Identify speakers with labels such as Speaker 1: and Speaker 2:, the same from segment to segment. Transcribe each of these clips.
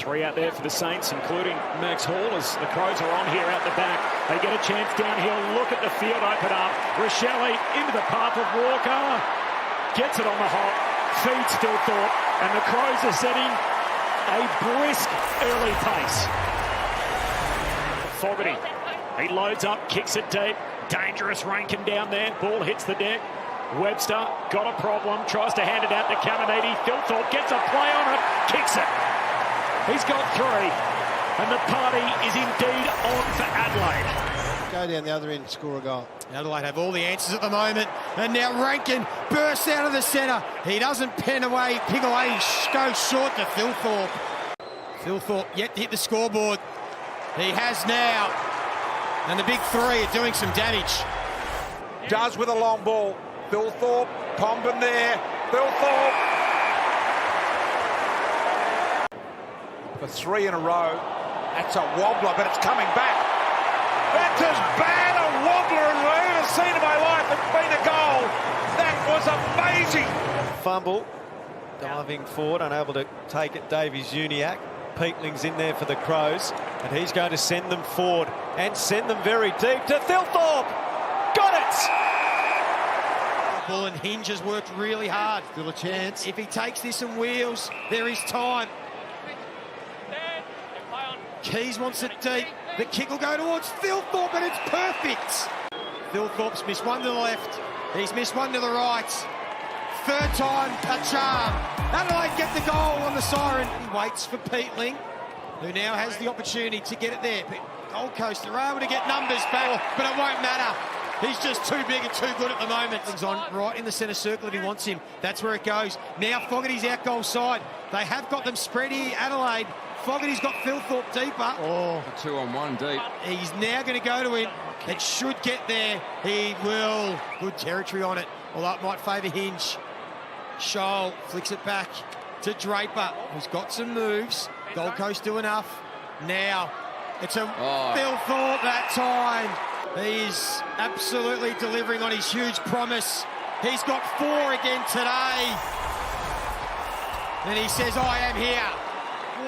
Speaker 1: Three out there for the Saints, including Max Hall, as the Crows are on here out the back. They get a chance downhill. Look at the field open up. Rochelle into the path of Walker. Gets it on the hop. Feeds Thilthorpe. And the Crows are setting a brisk early pace. Fogarty. He loads up, kicks it deep. Dangerous Rankin down there. Ball hits the deck. Webster got a problem, tries to hand it out to Caminiti. Thilthorpe gets a play on it, kicks it. He's got three, and the party is indeed on for Adelaide.
Speaker 2: Go down the other end and score a goal.
Speaker 3: Adelaide have all the answers at the moment, and now Rankin bursts out of the centre. He doesn't pick away, he goes short to Thilthorpe. Thilthorpe yet to hit the scoreboard. He has now, and the big three are doing some damage.
Speaker 4: Does with a long ball. Thilthorpe, Comben there. Thilthorpe. For three in a row. That's a wobbler, but it's coming back. That's as bad a wobbler as I've ever seen in my life. It's been a goal. That was amazing.
Speaker 5: Fumble. Diving forward, unable to take it, Davies-Uniacke. Peatling's in there for the Crows, and he's going to send them forward and send them very deep to Thilthorpe. Got it!
Speaker 3: And Hinge has worked really hard.
Speaker 2: Still a chance.
Speaker 3: If he takes this and wheels, there is time. Keys wants it deep. The kick will go towards Thilthorpe, and it's perfect. Thilthorpe's missed one to the left. He's missed one to the right. Third time, a charm. Adelaide get the goal on the siren. He waits for Peatling, who now has the opportunity to get it there. But Gold Coast are able to get numbers back, but it won't matter. He's just too big and too good at the moment. He's on right in the centre circle if he wants him. That's where it goes. Now Fogarty's out goal side. They have got them spread here, Adelaide. Fogarty's got Thilthorpe deeper.
Speaker 6: Oh, 2-on-1 deep.
Speaker 3: He's now going to go to him. It should get there. He will. Good territory on it, although it might favour Hinge. Scholl flicks it back to Draper, who's got some moves. Gold Coast do enough. Now it's a Thilthorpe that time. He's absolutely delivering on his huge promise. He's got 4 again today. And he says, I am here.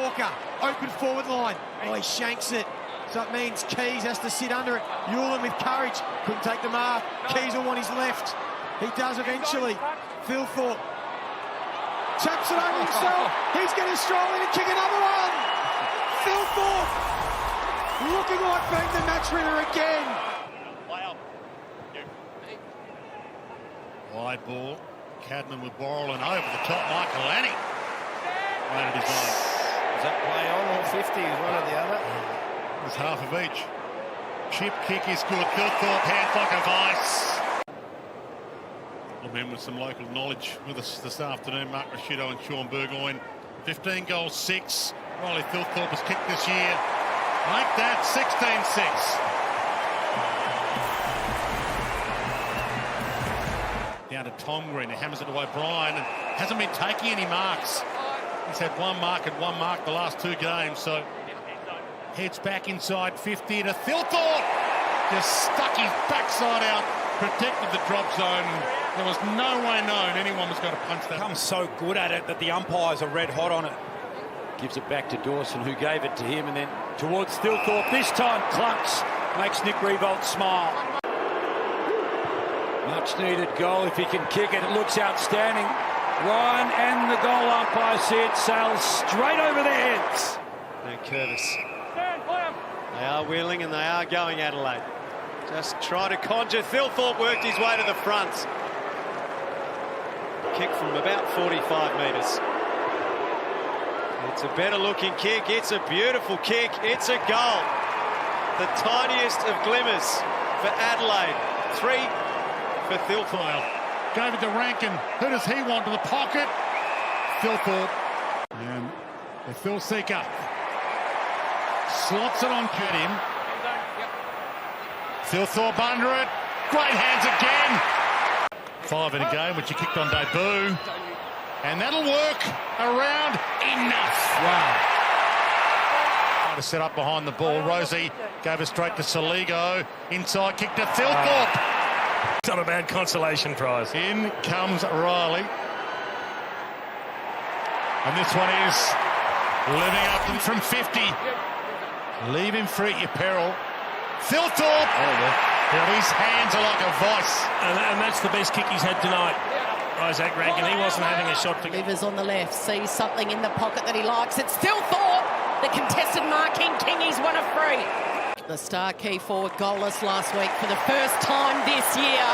Speaker 3: Walker, open forward line. Oh, he shanks it. So it means Keys has to sit under it. Hewlin with courage. Couldn't take the mark. Keys will want his left. He does eventually. Thilthorpe taps it over himself. He's going to stroll in and kick another one. Thilthorpe looking like being the match winner again.
Speaker 7: Wide ball. Cadman with Borrell and over the top. Michael Lanning made it his own.
Speaker 6: Does that play on or 50? Is one or the other?
Speaker 7: It's half of each. Chip kick is good. Thilthorpe hands like a vice. A man with some local knowledge with us this afternoon, Mark Rashido and Sean Burgoyne. 15 goals, 6. Riley Thilthorpe has kicked this year. Like that, 16-6. Down to Tom Green, who hammers it to O'Brien and hasn't been taking any marks. He's had one mark and one mark the last 2 games, so heads back inside 50 to Thilthorpe. Just stuck his backside out, protected the drop zone. There was no way known anyone was going to punch that.
Speaker 1: Comes so good at it that the umpires are red hot on it. Gives it back to Dawson, who gave it to him, and then towards Thilthorpe. This time, Clunks makes Nick Revolt smile. Much needed goal. If he can kick it, it looks outstanding. Ryan and the goal umpire see it sail straight over their heads.
Speaker 5: And Curtis. They are wheeling and they are going, Adelaide. Just try to conjure. Thilthorpe worked his way to the front. Kick from about 45 metres. It's a better looking kick. It's a beautiful kick. It's a goal. The tiniest of glimmers for Adelaide. 3 for Thilthorpe.
Speaker 7: Gave it to Rankin. Who does he want to the pocket? Thilthorpe. And the Phil Seeker slots it on at him. Thilthorpe under it. Great hands again. 5 in a game, which he kicked on debut. And that'll work around enough. Wow. Trying to set up behind the ball. Rosie gave it straight to Saligo. Inside kick to Thilthorpe.
Speaker 1: It's not a bad consolation prize.
Speaker 7: In comes Riley. And this one is Living up from 50. Leave him free at your peril. Thilthorpe! His hands are like a vice.
Speaker 1: And that's the best kick he's had tonight. Isaac Rankin, he wasn't having a shot to...
Speaker 8: Livers on the left, sees something in the pocket that he likes. It's Thilthorpe, the contested marking. Kingi's won a free. The star key forward goalless last week for the first time this year.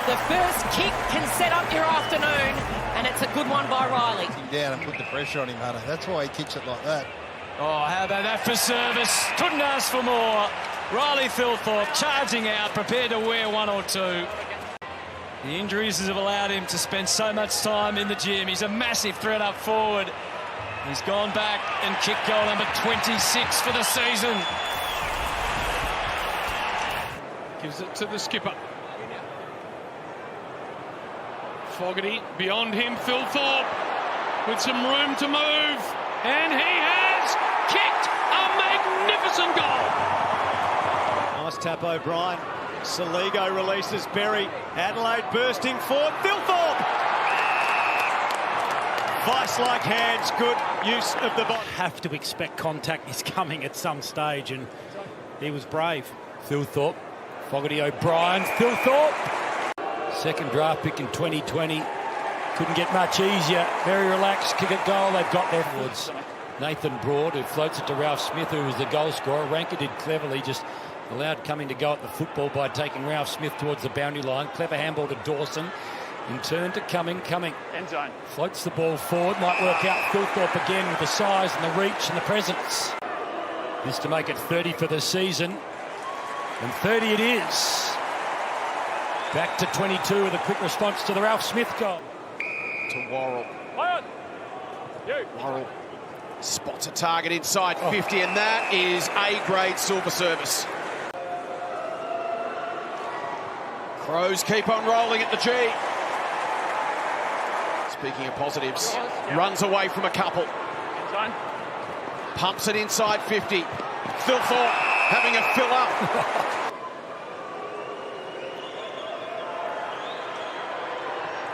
Speaker 8: The first kick can set up your afternoon, and it's a good one by Riley.
Speaker 2: Him down and put the pressure on him, Hunter. That's why he kicks it like that.
Speaker 1: Oh, how about that for service? Couldn't ask for more. Riley Thilthorpe charging out, prepared to wear one or two. The injuries have allowed him to spend so much time in the gym. He's a massive threat up forward. He's gone back and kicked goal number 26 for the season. Gives it to the skipper. Fogarty beyond him, Thilthorpe with some room to move. And he has kicked a magnificent goal.
Speaker 5: Nice tap, O'Brien. Saligo releases Berry. Adelaide bursting forward. Thilthorpe! Vice-like hands, good use of the ball.
Speaker 1: Have to expect contact is coming at some stage, and he was brave. Thilthorpe, Fogarty, O'Brien, Thilthorpe. Second draft pick in 2020. Couldn't get much easier. Very relaxed, kick at goal. They've got their forwards. Nathan Broad, who floats it to Ralph Smith, who was the goal scorer. Ranker did cleverly, just allowed coming to go at the football by taking Ralph Smith towards the boundary line. Clever handball to Dawson. In turn to Cumming. End zone. Floats the ball forward. Might work out Thilthorpe again with the size and the reach and the presence. This to make it 30 for the season. And 30 it is. Back to 22 with a quick response to the Ralph Smith goal.
Speaker 4: To Worrell. Worrell spots a target inside 50, and that is A-grade silver service. Crows keep on rolling at the G. Speaking of positives, runs away from a couple. Pumps it inside 50. Thilthorpe having a fill up.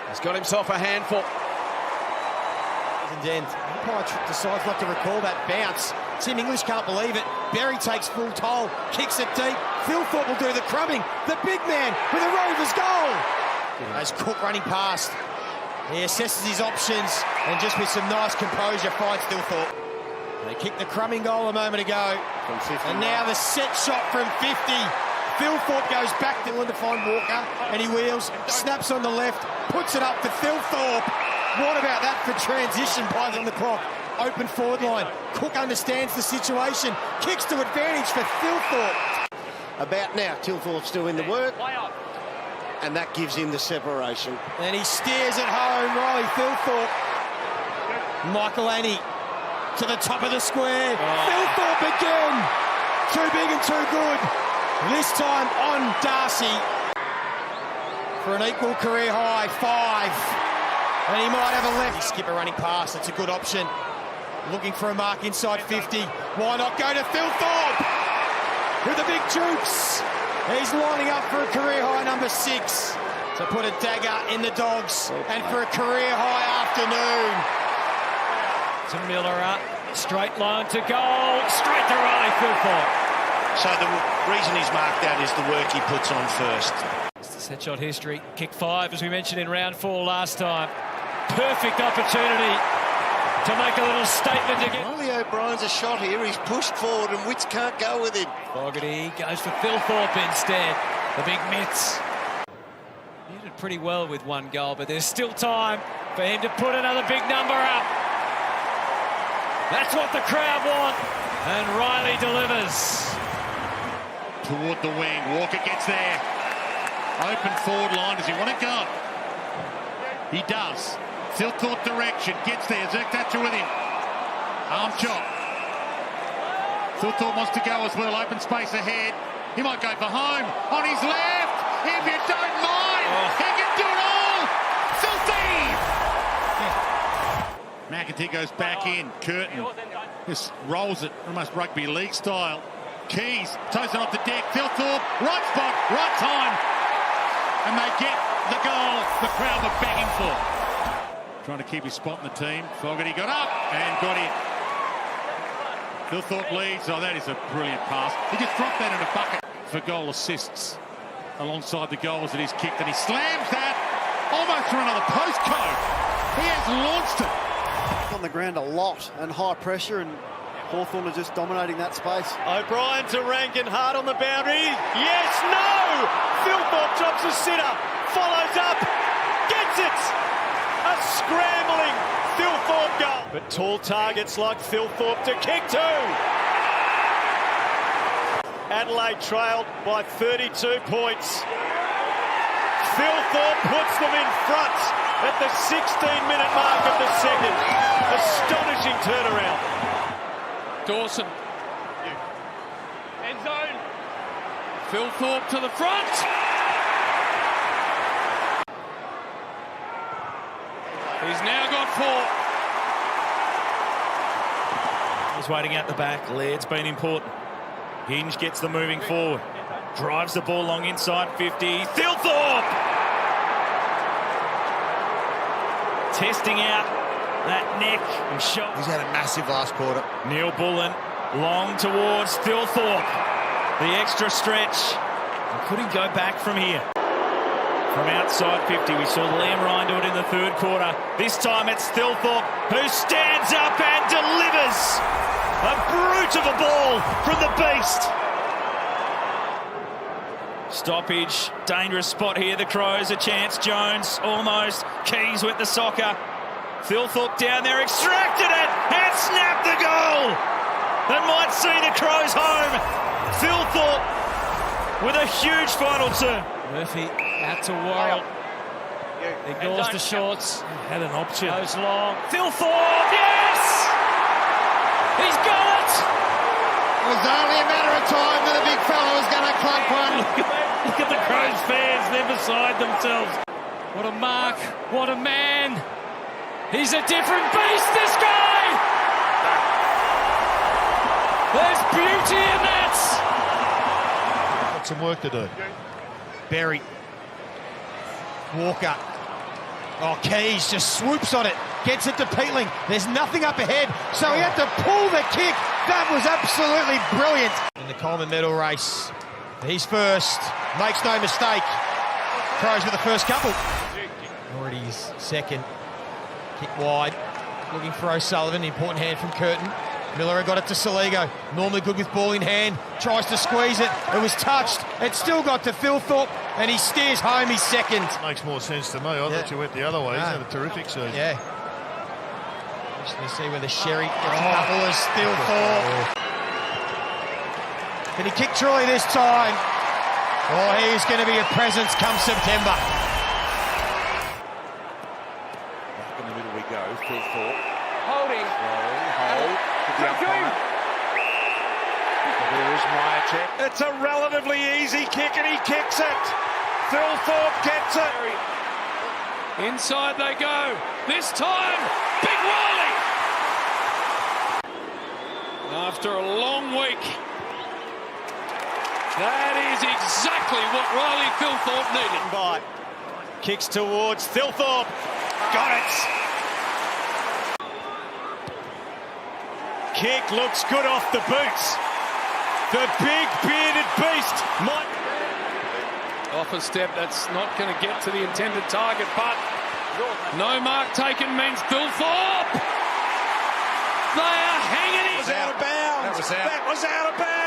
Speaker 4: He's got himself a handful.
Speaker 3: Umpire decides not to recall that bounce. Tim English can't believe it. Berry takes full toll, kicks it deep. Thilthorpe will do the crumbing. The big man with a Rovers goal. As Cook running past. He assesses his options and just with some nice composure finds Thilthorpe. They kicked the crumbing goal a moment ago.
Speaker 2: From 50.
Speaker 3: And now the set shot from 50. Thilthorpe goes back to find Walker and he wheels, snaps on the left, puts it up to Thilthorpe. What about that for transition? Pies on the clock. Open forward line. Cook understands the situation. Kicks to advantage for Thilthorpe.
Speaker 2: About now, Thilthorpe's doing the work. And that gives him the separation.
Speaker 3: And he steers it home. Riley Thilthorpe. Michael Annie to the top of the square. Thilthorpe again. Too big and too good. This time on Darcy. For an equal career high, 5. And he might have a left. Skipper running past. It's a good option. Looking for a mark inside 50. Why not go to Thilthorpe with the big jukes? He's lining up for a career high number 6 to put a dagger in the Dogs and for a career high afternoon.
Speaker 1: To Miller up, straight line to goal, straight to Riley Thilthorpe.
Speaker 9: So the reason he's marked that is the work he puts on first.
Speaker 1: It's the set shot history. Kick 5, as we mentioned in round 4 last time. Perfect opportunity to make a little statement again.
Speaker 2: Riley O'Brien's a shot here. He's pushed forward and Witts can't go with him.
Speaker 1: Fogarty goes for Thilthorpe instead. The big mitts. He did pretty well with one goal, but there's still time for him to put another big number up. That's what the crowd want. And Riley delivers.
Speaker 7: Toward the wing. Walker gets there. Open forward line. Does he want to go? He does. Thilthorpe direction. Gets there. Zach Thatcher with him. Arm chop. Thilthorpe wants to go as well. Open space ahead. He might go for home. On his left. If you don't mind. He can do it all. Thilthorpe. McAtee goes back in. Curtin just rolls it. Almost rugby league style. Keys toes it off the deck. Thilthorpe. Right spot. Right time. And they get the goal the crowd were begging for. Trying to keep his spot in the team. Fogarty got up and got in. Thilthorpe leads. Oh, that is a brilliant pass. He just dropped that in a bucket for goal assists alongside the goals that he's kicked, and he slams that almost through another postcode. He has launched it.
Speaker 10: On the ground a lot and high pressure, and Hawthorn are just dominating that space.
Speaker 5: O'Brien to Rankin, hard on the boundary. Yes, no! Thilthorpe drops a sitter, follows up, gets it! A scrambling Thilthorpe goal. But tall targets like Thilthorpe to kick two. Adelaide trailed by 32 points. Thilthorpe puts them in front at the 16-minute mark of the second. Astonishing turnaround.
Speaker 11: Dawson. End zone. Thilthorpe to the front. He's now got 4.
Speaker 1: He's waiting out the back. Laird's been important. Hinge gets the moving forward. Drives the ball long inside 50. Thilthorpe! Testing out that neck and shot.
Speaker 9: He's had a massive last quarter.
Speaker 1: Neil Bullen long towards Thilthorpe. The extra stretch. Could he go back from here? From outside 50, we saw Liam Ryan do it in the third quarter. This time it's Thilthorpe who stands up and delivers. A brute of a ball from the beast. Stoppage, dangerous spot here. The Crows a chance. Jones almost. Keys with the soccer. Thilthorpe down there, extracted it and snapped the goal. That might see the Crows home. Thilthorpe with a huge final turn.
Speaker 11: Murphy out to Worrell. Ignores the shorts.
Speaker 1: Had an option.
Speaker 11: Goes long.
Speaker 1: Thilthorpe, yes!
Speaker 11: He's got it!
Speaker 2: It was only a matter of time that the big fella was going to clunk one.
Speaker 11: Look at the Crows fans, they're beside themselves. What a mark, what a man. He's a different beast, this guy! There's beauty in that!
Speaker 9: Got some work to do.
Speaker 3: Berry. Walker. Oh, Keys just swoops on it. Gets it to Peatling. There's nothing up ahead, so he had to pull the kick. That was absolutely brilliant. In the Coleman medal race, he's first. Makes no mistake. Crows with the first couple. Already his second. Kick wide. Looking for O'Sullivan. Important hand from Curtin. Miller got it to Saligo. Normally good with ball in hand. Tries to squeeze it. It was touched. It still got to Thilthorpe, and he steers home his second.
Speaker 9: Makes more sense to me. I thought you went the other way. He's had a terrific season.
Speaker 3: Yeah. Just to see where the Sherry gets a couple of Thilthorpe. Can he kick truly this time? Oh, he's going to be a presence come September.
Speaker 4: Back in the middle we go. Thilthorpe.
Speaker 11: Holding.
Speaker 4: Hold. There is Myercheck. It's a relatively easy kick and he kicks it. Thilthorpe gets it.
Speaker 11: Inside they go. This time, Big Riley. After a long week. That is exactly what Riley Thilthorpe needed.
Speaker 5: By. Kicks towards Thilthorpe. Got it. Kick looks good off the boots. The big bearded beast might...
Speaker 11: Off a step, that's not going to get to the intended target, but no mark taken means Thilthorpe. They are hanging it.
Speaker 4: That was out of bounds. That was out of bounds.